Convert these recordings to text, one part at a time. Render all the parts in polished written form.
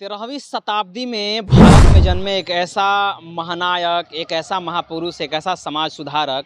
13वीं शताब्दी में भारत में जन्मे एक ऐसा महानायक, एक ऐसा महापुरुष, एक ऐसा समाज सुधारक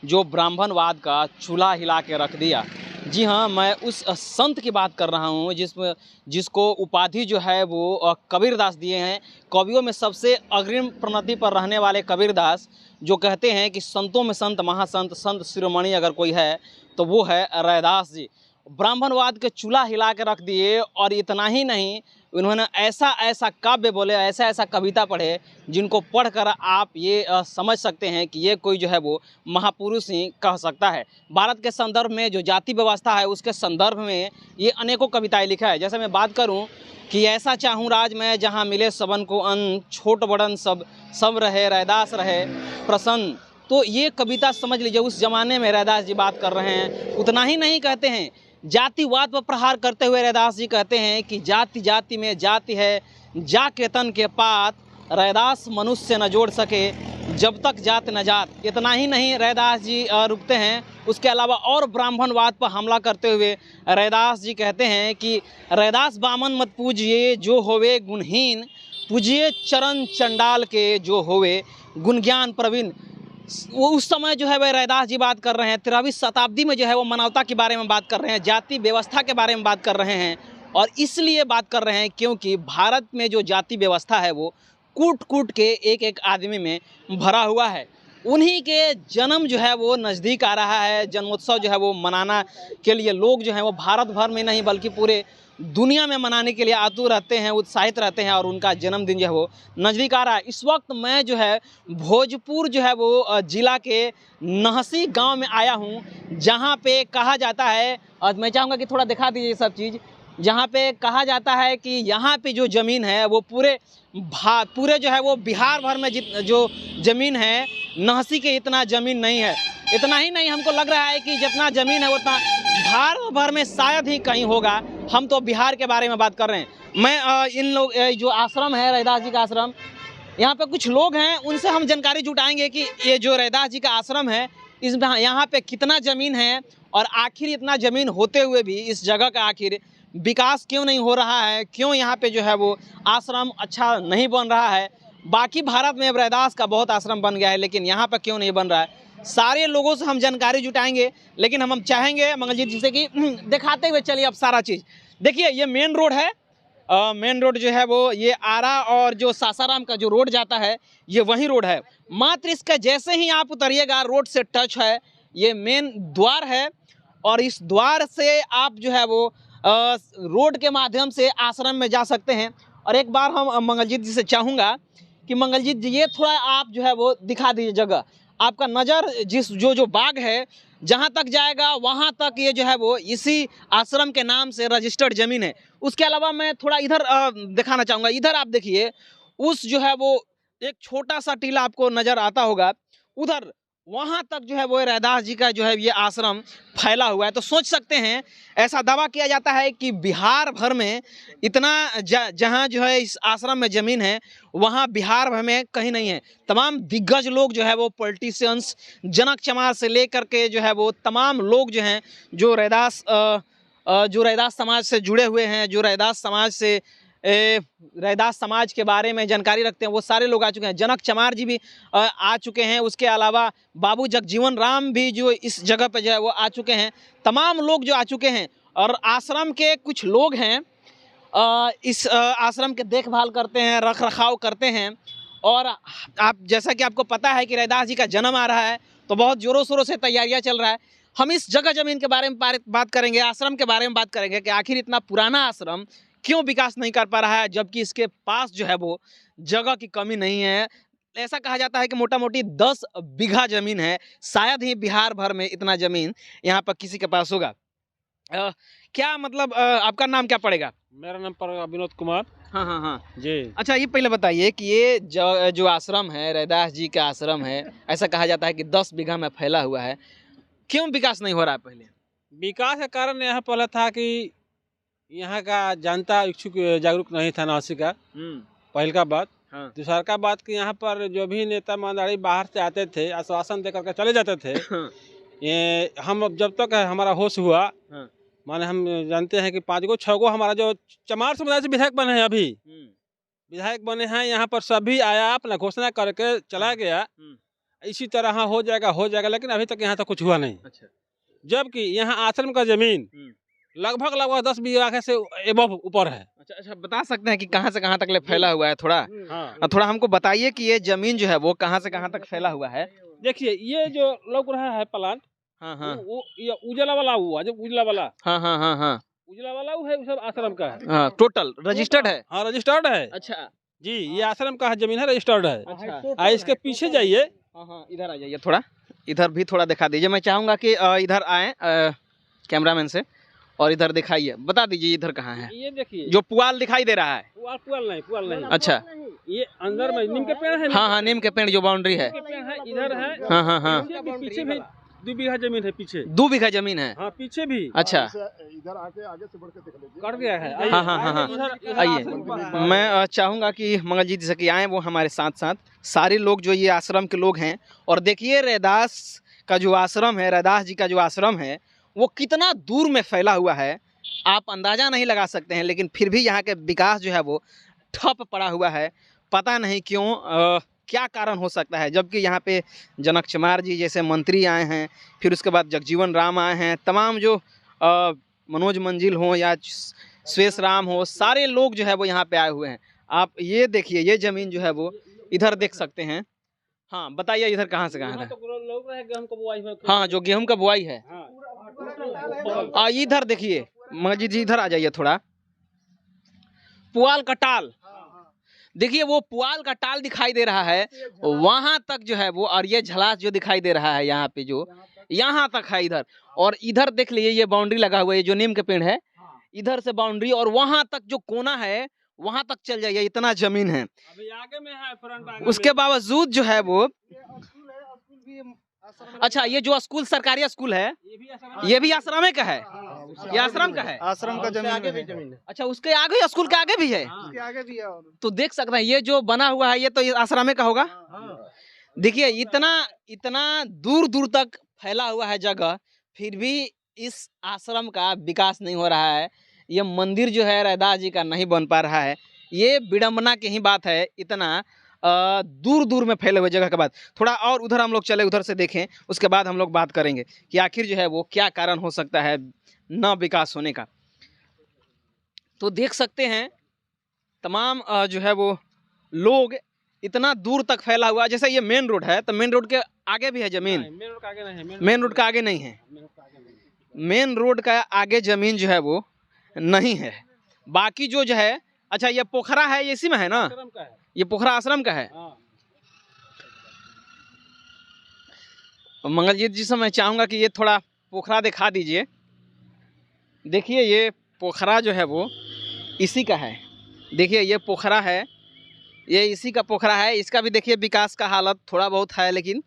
जो ब्राह्मणवाद का चूल्हा हिला के रख दिया। जी हाँ, मैं उस संत की बात कर रहा हूँ जिसको उपाधि जो है वो कबीरदास दिए हैं। कवियों में सबसे अग्रिम प्रणति पर रहने वाले कबीरदास, जो कहते हैं कि संतों में संत, महासंत, संत शिरोमणि अगर कोई है तो वो है रैदास जी। ब्राह्मणवाद के चूल्हा हिला के रख दिए। और इतना ही नहीं, उन्होंने ऐसा ऐसा काव्य बोले, ऐसा ऐसा कविता पढ़े जिनको पढ़कर आप ये समझ सकते हैं कि ये कोई जो है वो महापुरुष ही कह सकता है। भारत के संदर्भ में जो जाति व्यवस्था है उसके संदर्भ में ये अनेकों कविताएं लिखा है। जैसे मैं बात करूं कि ऐसा चाहूँ राज में जहां मिले सबन को अन्न, छोट बड़न सब रहे, रैदास रहे प्रसन्न। तो ये कविता समझ लीजिए उस जमाने में रैदास जी बात कर रहे हैं। उतना ही नहीं, कहते हैं जातिवाद पर प्रहार करते हुए रैदास जी कहते हैं कि जाति जाति में जाति है, जाके तन के पात, रैदास मनुष्य न जोड़ सके जब तक जात न जात। इतना ही नहीं, रैदास जी रुकते हैं, उसके अलावा और ब्राह्मणवाद पर हमला करते हुए रैदास जी कहते हैं कि रैदास बामन मत पूजिए जो होवे गुणहीन, पूजिए चरण चंडाल के जो होवे गुण ज्ञान प्रवीण। वो उस समय जो है वह रैदास जी बात कर रहे हैं। 13वीं शताब्दी में जो है वो मानवता के बारे में बात कर रहे हैं, जाति व्यवस्था के बारे में बात कर रहे हैं। और इसलिए बात कर रहे हैं क्योंकि भारत में जो जाति व्यवस्था है वो कूट कूट के एक एक आदमी में भरा हुआ है। उन्हीं के जन्म जो है वो नज़दीक आ रहा है। जन्मोत्सव जो है वो मनाना के लिए लोग जो हैं वो भारत भर में नहीं बल्कि पूरे दुनिया में मनाने के लिए आतुर रहते हैं, उत्साहित रहते हैं। और उनका जन्मदिन जो है वो नज़दीक आ रहा है। इस वक्त मैं जो है भोजपुर जो है वो ज़िला के नहसी गांव में आया हूं, जहां पे कहा जाता है, और मैं चाहूँगा कि थोड़ा दिखा दीजिए सब चीज़, जहां पे कहा जाता है कि यहाँ पे जो ज़मीन है वो पूरे जो है वो बिहार भर में जो ज़मीन है, नहसी के इतना ज़मीन नहीं है। इतना ही नहीं, हमको लग रहा है कि जितना ज़मीन है उतना भारत भर में शायद ही कहीं होगा। हम तो बिहार के बारे में बात कर रहे हैं। मैं इन लोग जो आश्रम है रैदास जी का आश्रम, यहाँ पे कुछ लोग हैं, उनसे हम जानकारी जुटाएंगे कि ये जो रैदास जी का आश्रम है इसमें यहाँ पे कितना ज़मीन है, और आखिर इतना ज़मीन होते हुए भी इस जगह का आखिर विकास क्यों नहीं हो रहा है, क्यों यहाँ पे जो है वो आश्रम अच्छा नहीं बन रहा है। बाकी भारत में अब रैदास का बहुत आश्रम बन गया है, लेकिन यहाँ पर क्यों नहीं बन रहा है, सारे लोगों से हम जानकारी जुटाएंगे। लेकिन हम चाहेंगे मंगलजीत जी से कि दिखाते हुए चलिए अब सारा चीज़। देखिए ये मेन रोड है, मेन रोड जो है वो ये आरा और जो सासाराम का जो रोड जाता है ये वही रोड है। मात्र इसका जैसे ही आप उतरिएगा रोड से टच है, ये मेन द्वार है। और इस द्वार से आप जो है वो रोड के माध्यम से आश्रम में जा सकते हैं। और एक बार हम मंगलजीत जी से चाहूँगा कि मंगलजीत जी ये थोड़ा आप जो है वो दिखा दीजिए जगह। आपका नज़र जिस जो बाग है जहाँ तक जाएगा वहाँ तक ये जो है वो इसी आश्रम के नाम से रजिस्टर्ड ज़मीन है। उसके अलावा मैं थोड़ा इधर दिखाना चाहूँगा। इधर आप देखिए, उस जो है वो एक छोटा सा टीला आपको नज़र आता होगा, उधर वहाँ तक जो है वो रैदास जी का जो है ये आश्रम फैला हुआ है। तो सोच सकते हैं, ऐसा दावा किया जाता है कि बिहार भर में इतना जहाँ जो है इस आश्रम में ज़मीन है वहाँ बिहार भर में कहीं नहीं है। तमाम दिग्गज लोग जो है वो पॉलिटिशियंस, जनक चमार से लेकर के जो है वो तमाम लोग जो हैं जो रैदास समाज से जुड़े हुए हैं, जो रैदास समाज के बारे में जानकारी रखते हैं, वो सारे लोग आ चुके हैं। जनक चमार जी भी आ चुके हैं। उसके अलावा बाबू जगजीवन राम भी जो इस जगह पे जो है वो आ चुके हैं। तमाम लोग जो आ चुके हैं। और आश्रम के कुछ लोग हैं इस आश्रम के देखभाल करते हैं, रख रखाव करते हैं। और आप जैसा कि आपको पता है कि रैदास जी का जन्म आ रहा है तो बहुत ज़ोरों शोरों से तैयारियाँ चल रहा है। हम इस जगह ज़मीन के बारे में बात करेंगे, आश्रम के बारे में बात करेंगे कि आखिर इतना पुराना आश्रम क्यों विकास नहीं कर पा रहा है, जबकि इसके पास जो है वो जगह की कमी नहीं है। ऐसा कहा जाता है कि मोटा मोटी 10 बीघा ज़मीन है। शायद ही बिहार भर में इतना ज़मीन यहाँ पर किसी के पास होगा। क्या मतलब आपका नाम क्या पड़ेगा? मेरा नाम पड़ेगा विनोद कुमार। हाँ जी। अच्छा, ये पहले बताइए कि ये जो आश्रम है रैदास जी का आश्रम है, ऐसा कहा जाता है कि 10 बीघा में फैला हुआ है, क्यों विकास नहीं हो रहा है? पहले विकास का कारण यहाँ पहले था कि यहाँ का जनता इच्छुक जागरूक नहीं था नहसी का, पहल का बात। हाँ। दूसरा का बात कि यहाँ पर जो भी नेता मंडली बाहर से आते थे आश्वासन देकर के चले जाते थे। ये हम जब तक हमारा होश हुआ, माने हम जानते हैं कि 5 गो 6 गो हमारा जो चमार समुदाय से विधायक बने हैं अभी, विधायक बने हैं, यहाँ पर सभी आया अपना घोषणा करके चला गया, इसी तरह हाँ हो जाएगा, लेकिन अभी तक यहाँ तक कुछ हुआ नहीं। अच्छा। जबकि यहाँ आश्रम का जमीन लगभग 10 बीघा से एबव ऊपर है। अच्छा, बता सकते हैं कि कहाँ से कहाँ तक ले फैला हुआ है? थोड़ा हाँ, थोड़ा हमको बताइए कि ये जमीन जो है वो कहाँ से कहाँ तक फैला हुआ है? देखिए ये जो लग रहा है प्लांट, हाँ, वो ये उजला वाला हुआ, जो उजला वाला, हाँ, उजला वाला वो है, वो सब आश्रम का है। हाँ, टोटल रजिस्टर्ड है? हाँ, रजिस्टर्ड है। अच्छा जी, ये आश्रम का जमीन है, रजिस्टर्ड है। अच्छा। इसके पीछे जाइए। हाँ, इधर आ जाइए, थोड़ा इधर भी थोड़ा दिखा दीजिए। मैं चाहूंगा कि इधर आए कैमरामैन से, और इधर दिखाइए, बता दीजिए इधर कहाँ है। ये देखिए जो पुआल दिखाई दे रहा है। पुआल नहीं। अच्छा, ये अंदर में नीम के पेड़ है। हाँ, नीम के पेड़ जो बाउंड्री है। नीम के पेड़ है, इधर है। हाँ। पीछे भी 2 बीघा जमीन है, पीछे 2 बीघा जमीन है। हाँ, पीछे भी। अच्छा, इधर आगे से बढ़ के देख लीजिए, कट गया है। हाँ। आइए, मैं चाहूंगा कि मंगलजीत जी से आए वो हमारे साथ साथ सारे लोग जो ये आश्रम के लोग हैं। और देखिए रैदास का जो आश्रम है, रैदास जी का जो आश्रम है वो कितना दूर में फैला हुआ है आप अंदाज़ा नहीं लगा सकते हैं। लेकिन फिर भी यहाँ के विकास जो है वो ठप पड़ा हुआ है, पता नहीं क्यों, क्या कारण हो सकता है। जबकि यहाँ पे जनक चमार जी जैसे मंत्री आए हैं, फिर उसके बाद जगजीवन राम आए हैं, तमाम जो मनोज मंजिल हो या श्वेश राम हो, सारे लोग जो है वो यहाँ पे आए हुए हैं। आप ये देखिए, ये ज़मीन जो है वो इधर देख सकते हैं। हाँ, बताइए इधर कहाँ से कहाँ है? हाँ, जो गेहूं का बुआई है। इधर देखिए मजीद जी, इधर आ जाइए थोड़ा। पुआल का टाल देखिए, वो पुआल का टाल दिखाई दे रहा है वहां तक जो है वो, और ये झलास जो दिखाई दे रहा है यहाँ पे जो यहाँ तक है इधर। और इधर देख लीजिए, ये बाउंड्री लगा हुआ है, जो नीम के पेड़ है, इधर से बाउंड्री और वहां तक जो कोना है वहां तक चल जाइए, इतना जमीन है। अभी आगे में है फ्रंट, आगे उसके बावजूद जो है वो, अच्छा, ये जो स्कूल सरकारी स्कूल है ये भी आश्रम का है? ये आश्रम का है? आश्रम का जमीन है। अच्छा, उसके आगे स्कूल के आगे भी है? उसके आगे भी है। तो देख सकते हैं ये जो बना हुआ है ये तो आश्रम का होगा। देखिए इतना दूर दूर तक फैला हुआ है जगह, फिर भी इस आश्रम का विकास नहीं हो रहा है। ये मंदिर जो है रैदास जी का नहीं बन पा रहा है। ये विडम्बना की ही बात है, इतना दूर दूर में फैले हुए जगह के बाद। थोड़ा और उधर हम लोग चले, उधर से देखें, उसके बाद हम लोग बात करेंगे कि आखिर जो है वो क्या कारण हो सकता है न विकास होने का। तो देख सकते हैं तमाम जो है वो लोग इतना दूर तक फैला हुआ। जैसे ये मेन रोड है, तो मेन रोड के आगे भी है जमीन? मेन रोड का आगे नहीं है। मेन रोड का आगे नहीं है। मेन रोड का आगे जमीन जो है वो नहीं है। बाकी जो है, अच्छा ये पोखरा है, ये इसी में है ना? आश्रम का है। ये पोखरा आश्रम का है। मंगलजीत जी से मैं चाहूंगा कि ये थोड़ा पोखरा दिखा दीजिए। देखिए ये पोखरा जो है वो इसी का है। देखिए ये पोखरा है, ये इसी का पोखरा है। इसका भी देखिए विकास का हालत थोड़ा बहुत है, लेकिन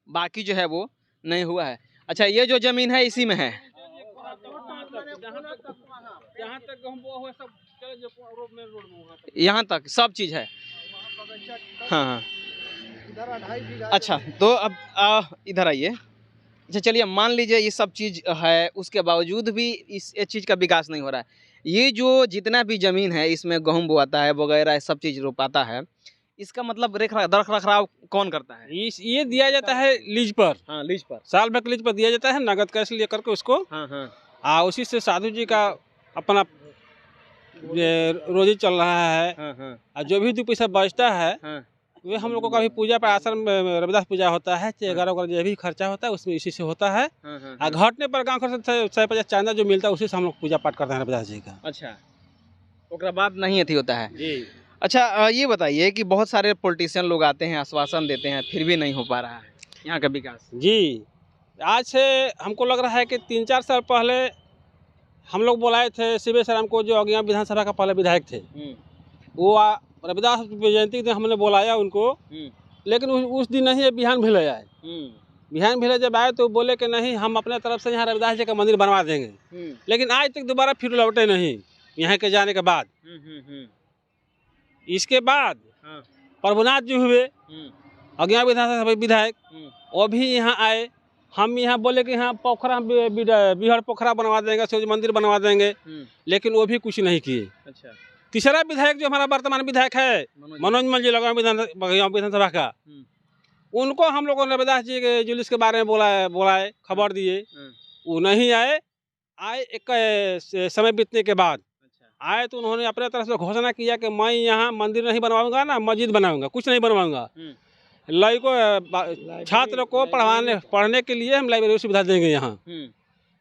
बाकी जो है वो नहीं हुआ है। अच्छा, ये जो जमीन है इसी में है? यहाँ तक सब चीज़ है। हाँ। अच्छा, तो अब इधर आइए। अच्छा, चलिए मान लीजिए ये सब चीज़ है, उसके बावजूद भी इस चीज़ का विकास नहीं हो रहा है। ये जो जितना भी ज़मीन है इसमें गेहूँ बोआता है वगैरह, सब चीज़ रोपाता है, इसका मतलब रख रखाव कौन करता है? ये दिया जाता है लीज पर। हाँ, लीज पर, साल भर के लीज पर दिया जाता है, नगद कैश लेकर के उसको। हाँ। उसी से साधु जी का अपना रोजी चल रहा है। हाँ। और जो भी 2 पैसा बचता है वे हम लोगों का भी पूजा पर, आश्रम में रविदास पूजा होता है, 11 वगैरह जो भी खर्चा होता है उसमें इसी से होता है। और घटने पर गाँव खर्च से 150 चांदा जो मिलता है उसी से हम लोग पूजा पाठ करते हैं रविदास जी का। अच्छा, उसके बाद नहीं अथी होता है जी। अच्छा, ये बताइए कि बहुत सारे पॉलिटिशियन लोग आते हैं, आश्वासन देते हैं, फिर भी नहीं हो पा रहा है यहाँ का विकास। जी, आज से हमको लग रहा है कि 3-4 साल पहले हम लोग बुलाए थे शिवेश राम को, जो अज्ञा विधानसभा का पहले विधायक थे। वो रविदास जयंती के दिन हमने बुलाया उनको, लेकिन उस दिन नहीं बिहान भिले आए। बिहान भिले जब आए तो बोले कि नहीं, हम अपने तरफ से यहाँ रविदास जी का मंदिर बनवा देंगे। लेकिन आज तक दोबारा फिर लौटे नहीं यहाँ के जाने के बाद। इसके बाद प्रभुनाथ जी हुए अज्ञा विधानसभा विधायक, वो भी यहाँ आए। हम यहाँ बोले कि यहाँ पोखरा, बिहड़ पोखरा बनवा देंगे, सूर्य मंदिर बनवा देंगे, लेकिन वो भी कुछ नहीं किए। अच्छा, तीसरा विधायक जो हमारा वर्तमान विधायक है मनोज मंजी लगा विधानसभा का, उनको हम लोगों ने रविदास जी के जुलूस के बारे में बोलाए खबर दिए, वो नहीं आए। एक समय बीतने के बाद आए तो उन्होंने अपने तरफ से घोषणा किया कि मैं यहाँ मंदिर नहीं बनवाऊंगा ना मस्जिद बनाऊंगा, कुछ नहीं बनवाऊंगा। छात्र को पढ़ने के लिए हम लाइब्रेरी सुविधा देंगे यहाँ,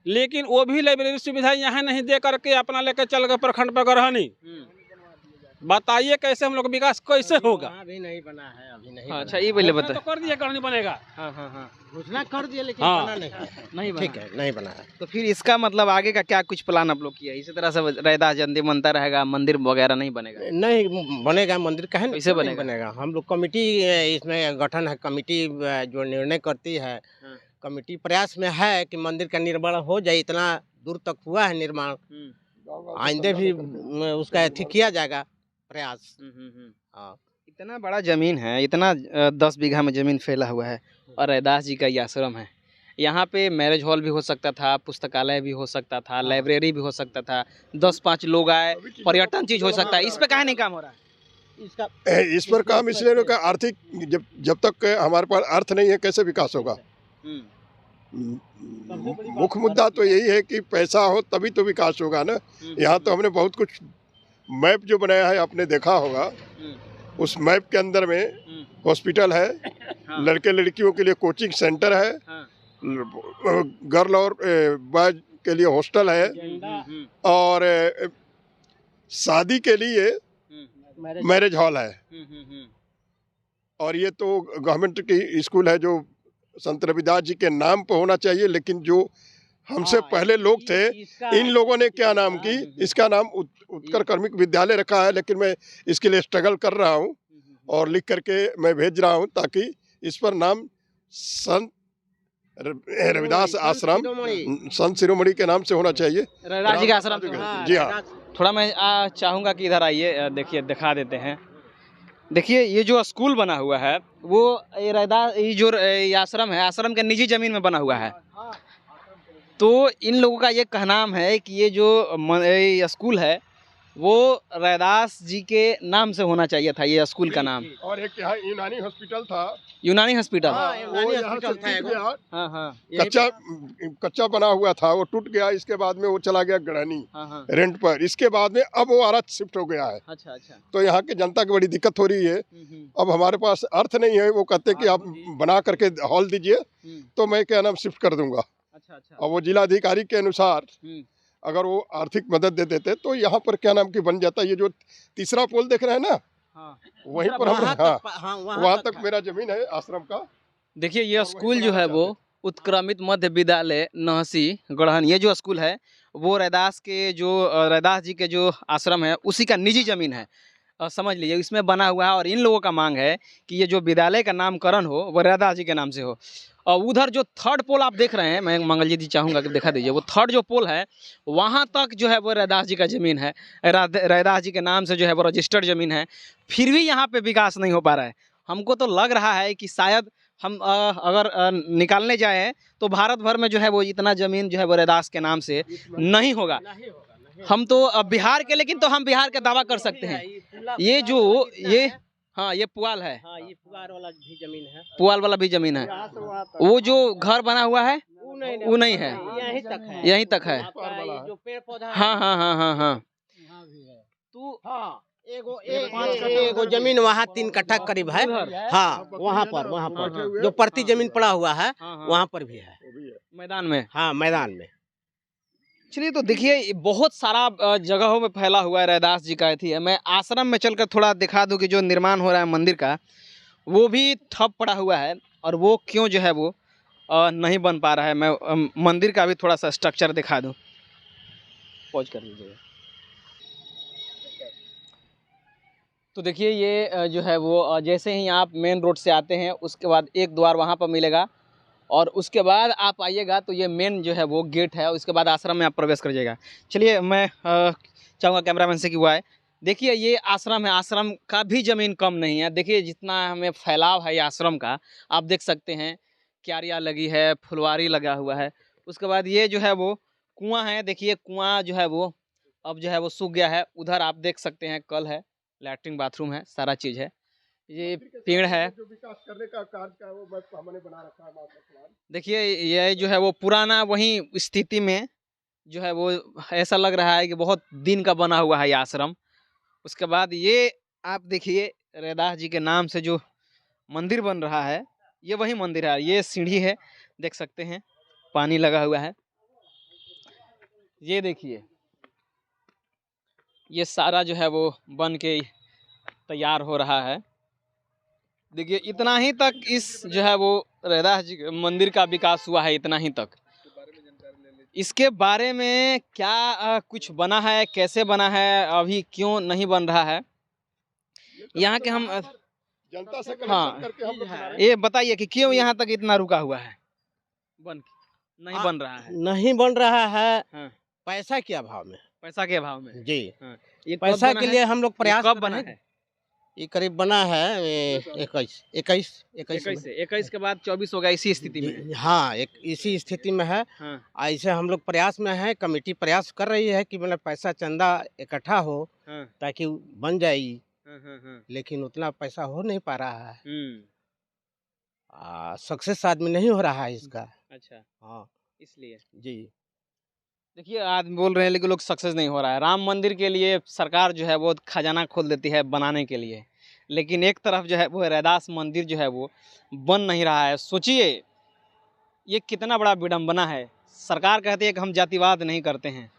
लेकिन वो भी लाइब्रेरी सुविधा यहाँ नहीं दे करके अपना लेकर चल गए प्रखंड पर गरहनी। बताइए कैसे हम लोग विकास कैसे होगा? अभी नहीं बना है, अभी नहीं। अच्छा ये पहले बता। तो कर दिया गरहनी बनेगा। हाँ घोषणा कर दिया लेकिन हाँ। बना नहीं है। नहीं ठीक है, नहीं बना है। तो फिर इसका मतलब आगे का क्या कुछ प्लान आप लोग किया? इसी तरह से रैदास जयंती मनता रहेगा, मंदिर वगैरह नहीं बनेगा? नहीं बनेगा मंदिर, कहे ना कैसे क्यों नहीं बनेगा? बनेगा। हम लोग कमेटी इसमें गठन है, कमेटी जो निर्णय करती है, कमेटी प्रयास में है कि मंदिर का निर्माण हो जाए। इतना दूर तक हुआ है निर्माण, आइंदे भी उसका अथी किया जाएगा प्रयास। हाँ, इतना बड़ा जमीन है, इतना 10 बीघा में जमीन फैला हुआ है और रैदास जी का ये आश्रम है। यहाँ पे मैरिज हॉल भी हो सकता था, पुस्तकालय भी हो सकता था, लाइब्रेरी भी हो सकता था, 10-5 लोग आए, पर्यटन चीज हो सकता है। इस पे काहे नहीं काम हो रहा है? इस पर काम इसलिए नहीं, आर्थिक जब तक हमारे पास अर्थ नहीं है कैसे विकास होगा। मुख्य मुद्दा तो यही है कि पैसा हो तभी तो विकास होगा ना। यहाँ तो हमने बहुत कुछ मैप जो बनाया है आपने देखा होगा, उस मैप के अंदर में हॉस्पिटल है, लड़के लड़कियों के लिए कोचिंग सेंटर है, गर्ल और बॉयज के लिए हॉस्टल है, और शादी के लिए मैरिज हॉल है। और ये तो गवर्नमेंट की स्कूल है जो संत रविदास जी के नाम पर होना चाहिए, लेकिन जो हमसे पहले लोग थे इन लोगों ने क्या नाम की, इसका नाम उत्कर कार्मिक विद्यालय रखा है। लेकिन मैं इसके लिए स्ट्रगल कर रहा हूँ और लिख करके मैं भेज रहा हूँ ताकि इस पर नाम संत रविदास आश्रम, संत शिरोमणि के नाम से होना चाहिए, रैदास जी का आश्रम। जी हाँ। थोड़ा मैं चाहूँगा कि इधर आइए, देखिए दिखा देते हैं। देखिए ये जो स्कूल बना हुआ है वो रैदास, ये जो आश्रम है, आश्रम के निजी जमीन में बना हुआ है। तो इन लोगों का ये कहनाम है कि ये जो स्कूल है वो रैदास जी के नाम से होना चाहिए था, ये स्कूल का नाम। और एक यहाँ यूनानी हॉस्पिटल था, यूनानी हॉस्पिटल। वो यहाँ से टूट गया, कच्चा बना हुआ था, वो टूट गया। इसके बाद में वो चला गया गढ़नी रेंट पर। इसके बाद में अब वो आरा शिफ्ट हो गया है। अच्छा। तो यहाँ की जनता की बड़ी दिक्कत हो रही है। अब हमारे पास अर्थ नहीं है, वो कहते कि आप बना करके हॉल दीजिए तो मैं क्या नाम शिफ्ट कर दूंगा। और वो जिलाधिकारी के अनुसार अगर वो आर्थिक मदद दे देते तो यहाँ पर क्या नाम की बन जाता। ये जो तीसरा पोल देख रहे हैं ना, वहीं पर हम वहाँ तक मेरा जमीन है आश्रम का। देखिए ये स्कूल जो है वो उत्क्रमित मध्य विद्यालय नहसी गढ़हन, ये जो स्कूल है वो रैदास जी के जो आश्रम है उसी का निजी जमीन है, समझ लीजिए। इसमें बना हुआ है और इन लोगों का मांग है कि ये जो विद्यालय का नामकरण हो वो रैदास जी के नाम से हो। और उधर जो थर्ड पोल आप देख रहे हैं, मैं मंगल जी चाहूँगा कि दिखा दीजिए, वो थर्ड जो पोल है वहाँ तक जो है वो रैदास जी का ज़मीन है, रैदास जी के नाम से जो है वो रजिस्टर्ड ज़मीन है। फिर भी यहाँ पे विकास नहीं हो पा रहा है। हमको तो लग रहा है कि शायद हम अगर निकालने जाएँ तो भारत भर में जो है वो इतना ज़मीन जो है वो रैदास के नाम से नहीं होगा। हम तो बिहार के, लेकिन तो हम बिहार का दावा कर सकते हैं। ये पुआल है, ये पुआल वाला भी जमीन है, पुआल वाला भी जमीन है। वो जो घर बना हुआ है वो नहीं है, यहीं तक है। जो पेड़ पौधा, हाँ। तो एगो जमीन वहाँ 3 कट्ठा करीब है। हाँ, वहाँ पर जो प्रति जमीन पड़ा हुआ है वहाँ पर भी है, मैदान में। हाँ, मैदान में। चलिए, तो देखिए बहुत सारा जगहों में फैला हुआ है रैदास जी का अथी है। मैं आश्रम में चलकर थोड़ा दिखा दूं कि जो निर्माण हो रहा है मंदिर का वो भी ठप पड़ा हुआ है और वो क्यों जो है वो नहीं बन पा रहा है। मैं मंदिर का भी थोड़ा सा स्ट्रक्चर दिखा दूं, पॉज कर लीजिए। तो देखिए ये जो है वो जैसे ही आप मेन रोड से आते हैं उसके बाद एक द्वार वहाँ पर मिलेगा और उसके बाद आप आइएगा तो ये मेन जो है वो गेट है, उसके बाद आश्रम में आप प्रवेश कर जाइएगा। चलिए, मैं चाहूँगा कैमरामैन से कि वो आए। देखिए ये आश्रम है, आश्रम का भी ज़मीन कम नहीं है। देखिए जितना हमें फैलाव है ये आश्रम का, आप देख सकते हैं। क्यारियाँ लगी है, फुलवारी लगा हुआ है। उसके बाद ये जो है वो कुआँ है। देखिए कुआँ जो है वो अब जो है वो सूख गया है। उधर आप देख सकते हैं कल है, लैट्रिन बाथरूम है, सारा चीज़ है। ये पेड़ है, जो विकास करने का कार्य का वो मैप हमने बना रखा है मास्टर प्लान। देखिए ये जो है वो पुराना वही स्थिति में जो है वो ऐसा लग रहा है कि बहुत दिन का बना हुआ है ये आश्रम। उसके बाद ये आप देखिए रैदास जी के नाम से जो मंदिर बन रहा है, ये वही मंदिर है। ये सीढ़ी है, देख सकते हैं, पानी लगा हुआ है। ये देखिए, ये सारा जो है वो बन के तैयार हो रहा है। देखिए इतना ही तक इस जो है वो रैदास जी के मंदिर का विकास हुआ है, इतना ही तक। इसके बारे में क्या कुछ बना है, कैसे बना है, अभी क्यों नहीं बन रहा है, यहाँ के हम जनता से हाँ, कनेक्शन करके हम लोग बना रहे हैं। ये बताइए कि क्यों यहाँ तक इतना रुका हुआ है, नहीं बन रहा है। नहीं बन रहा है हाँ, पैसा के अभाव में। पैसा के अभाव में। जी, हाँ, ये कब पैसा बना के है? लिए हम लोग ये प्रयास कब कर बना रहे हैं। है? ये करीब बना है 21 21 के बाद 24 होगा, इसी स्थिति में है। हाँ, एक इसी स्थिति में है। हाँ, ऐसे हम लोग प्रयास में हैं, कमेटी प्रयास कर रही है कि मतलब पैसा चंदा इकट्ठा हो हाँ, ताकि बन जाए, हाँ। लेकिन उतना पैसा हो नहीं पा रहा है। हम्म, सक्सेस आदमी नहीं हो रहा है इसका। अच्छा, हाँ इसलिए जी। देखिए आज बोल रहे हैं लेकिन लोग सक्सेस नहीं हो रहा है। राम मंदिर के लिए सरकार जो है वो खजाना खोल देती है बनाने के लिए, लेकिन एक तरफ जो है वो रैदास मंदिर जो है वो बन नहीं रहा है। सोचिए ये कितना बड़ा विडंबना है। सरकार कहती है कि हम जातिवाद नहीं करते हैं,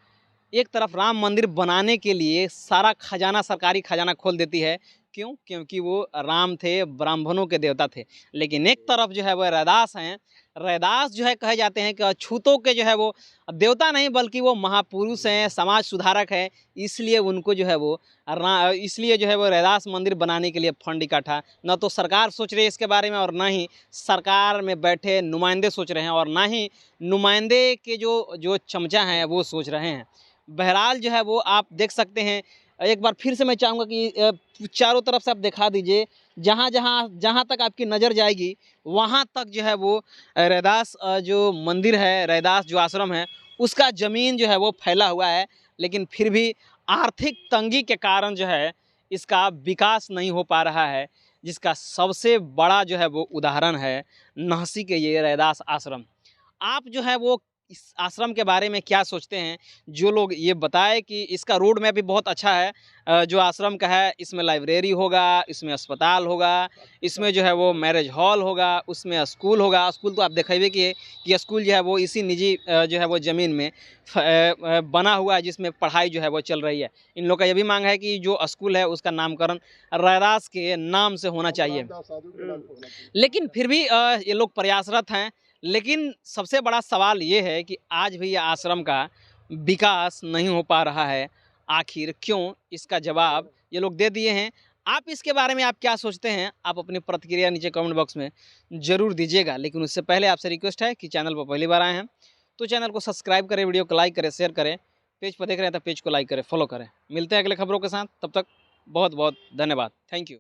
एक तरफ राम मंदिर बनाने के लिए सारा खजाना, सरकारी खजाना खोल देती है। क्यों? क्योंकि वो राम थे, ब्राह्मणों के देवता थे। लेकिन एक तरफ जो है वो रैदास हैं। रैदास जो है कहे जाते हैं कि अछूतों के जो है वो देवता नहीं बल्कि वो महापुरुष हैं, समाज सुधारक हैं। इसलिए उनको जो है वो इसलिए जो है वो रैदास मंदिर बनाने के लिए फंड इकट्ठा न तो सरकार सोच रही है इसके बारे में, और ना ही सरकार में बैठे नुमाइंदे सोच रहे हैं, और ना ही नुमाइंदे के जो चमचा हैं वो सोच रहे हैं। बहरहाल जो है वो आप देख सकते हैं। एक बार फिर से मैं चाहूँगा कि चारों तरफ से आप दिखा दीजिए, जहाँ तक आपकी नज़र जाएगी वहाँ तक जो है वो रैदास जो मंदिर है, रैदास जो आश्रम है, उसका ज़मीन जो है वो फैला हुआ है। लेकिन फिर भी आर्थिक तंगी के कारण जो है इसका विकास नहीं हो पा रहा है, जिसका सबसे बड़ा जो है वो उदाहरण है नहसी के ये रैदास आश्रम। आप जो है वो इस आश्रम के बारे में क्या सोचते हैं? जो लोग ये बताए कि इसका रोड मैप भी बहुत अच्छा है जो आश्रम का है। इसमें लाइब्रेरी होगा, इसमें अस्पताल होगा, इसमें जो है वो मैरिज हॉल होगा, उसमें स्कूल होगा। स्कूल तो आप देखेंगे कि स्कूल जो है वो इसी निजी जो है वो ज़मीन में बना हुआ है, जिसमें पढ़ाई जो है वो चल रही है। इन लोग का ये भी मांग है कि जो स्कूल है उसका नामकरण रैदास के नाम से होना चाहिए। लेकिन फिर भी ये लोग प्रयासरत हैं। लेकिन सबसे बड़ा सवाल ये है कि आज भी ये आश्रम का विकास नहीं हो पा रहा है। आखिर क्यों? इसका जवाब ये लोग दे दिए हैं। आप इसके बारे में आप क्या सोचते हैं? आप अपनी प्रतिक्रिया नीचे कमेंट बॉक्स में ज़रूर दीजिएगा। लेकिन उससे पहले आपसे रिक्वेस्ट है कि चैनल पर पहली बार आए हैं तो चैनल को सब्सक्राइब करें, वीडियो को लाइक करें, शेयर करें। पेज पर देख रहे हैं तो पेज को लाइक करें, फॉलो करें। मिलते हैं अगले खबरों के साथ, तब तक बहुत बहुत धन्यवाद। Thank you.